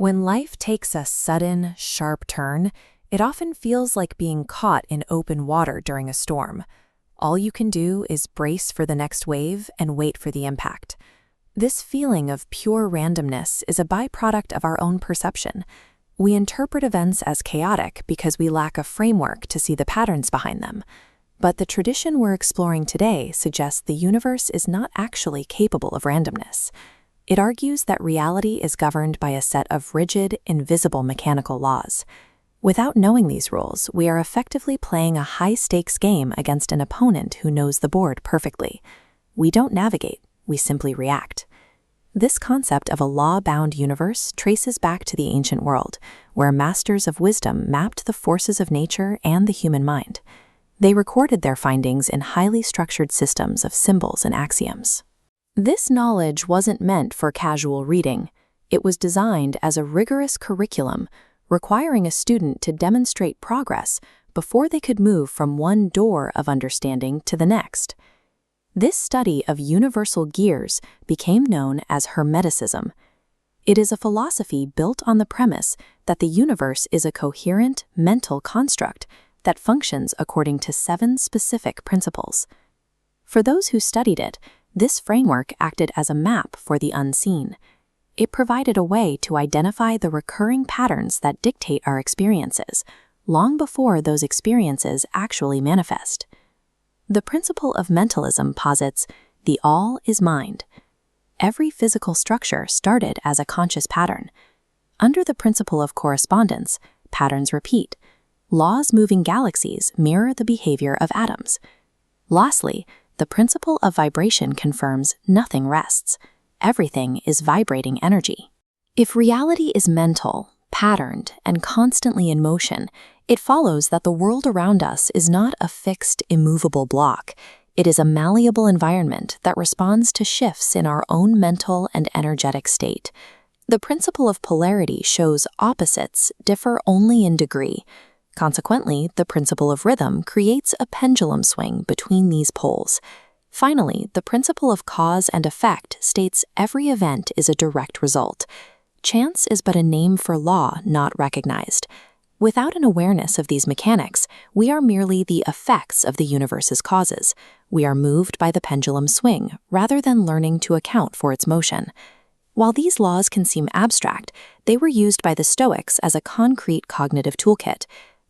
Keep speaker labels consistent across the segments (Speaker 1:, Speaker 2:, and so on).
Speaker 1: When life takes a sudden, sharp turn, it often feels like being caught in open water during a storm. All you can do is brace for the next wave and wait for the impact. This feeling of pure randomness is a byproduct of our own perception. We interpret events as chaotic because we lack a framework to see the patterns behind them. But the tradition we're exploring today suggests the universe is not actually capable of randomness. It argues that reality is governed by a set of rigid, invisible mechanical laws. Without knowing these rules, we are effectively playing a high-stakes game against an opponent who knows the board perfectly. We don't navigate, we simply react. This concept of a law-bound universe traces back to the ancient world, where masters of wisdom mapped the forces of nature and the human mind. They recorded their findings in highly structured systems of symbols and axioms. This knowledge wasn't meant for casual reading. It was designed as a rigorous curriculum, requiring a student to demonstrate progress before they could move from one door of understanding to the next. This study of universal gears became known as Hermeticism. It is a philosophy built on the premise that the universe is a coherent mental construct that functions according to 7 specific principles. For those who studied it, this framework acted as a map for the unseen. It provided a way to identify the recurring patterns that dictate our experiences, long before those experiences actually manifest. The principle of mentalism posits the all is mind. Every physical structure started as a conscious pattern. Under the principle of correspondence, patterns repeat. Laws moving galaxies mirror the behavior of atoms. Lastly, the principle of vibration confirms nothing rests. Everything is vibrating energy. If reality is mental, patterned, and constantly in motion, it follows that the world around us is not a fixed, immovable block. It is a malleable environment that responds to shifts in our own mental and energetic state. The principle of polarity shows opposites differ only in degree. Consequently, the principle of rhythm creates a pendulum swing between these poles. Finally, the principle of cause and effect states every event is a direct result. Chance is but a name for law not recognized. Without an awareness of these mechanics, we are merely the effects of the universe's causes. We are moved by the pendulum swing rather than learning to account for its motion. While these laws can seem abstract, they were used by the Stoics as a concrete cognitive toolkit.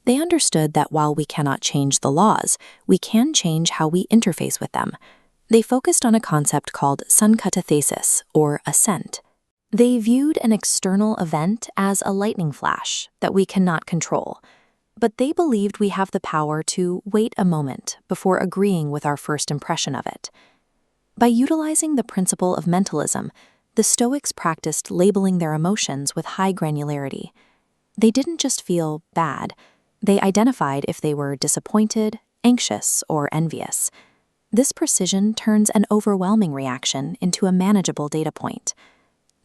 Speaker 1: They understood that while we cannot change the laws, we can change how we interface with them. They focused on a concept called synkatethesis, or ascent. They viewed an external event as a lightning flash that we cannot control, but they believed we have the power to wait a moment before agreeing with our first impression of it. By utilizing the principle of mentalism, the Stoics practiced labeling their emotions with high granularity. They didn't just feel bad. They identified if they were disappointed, anxious, or envious. This precision turns an overwhelming reaction into a manageable data point.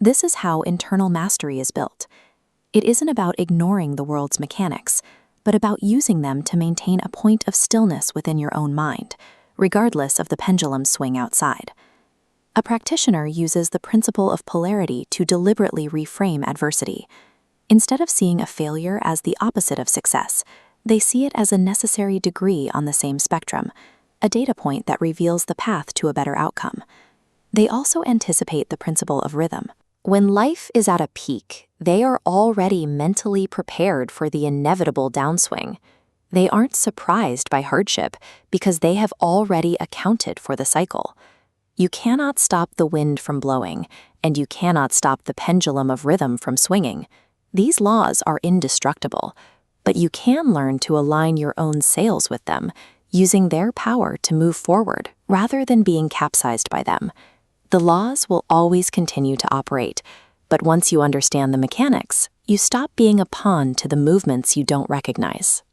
Speaker 1: This is how internal mastery is built. It isn't about ignoring the world's mechanics, but about using them to maintain a point of stillness within your own mind, regardless of the pendulum swing outside. A practitioner uses the principle of polarity to deliberately reframe adversity. Instead of seeing a failure as the opposite of success, they see it as a necessary degree on the same spectrum, a data point that reveals the path to a better outcome. They also anticipate the principle of rhythm. When life is at a peak, they are already mentally prepared for the inevitable downswing. They aren't surprised by hardship because they have already accounted for the cycle. You cannot stop the wind from blowing, and you cannot stop the pendulum of rhythm from swinging. These laws are indestructible, but you can learn to align your own sails with them, using their power to move forward rather than being capsized by them. The laws will always continue to operate, but once you understand the mechanics, you stop being a pawn to the movements you don't recognize.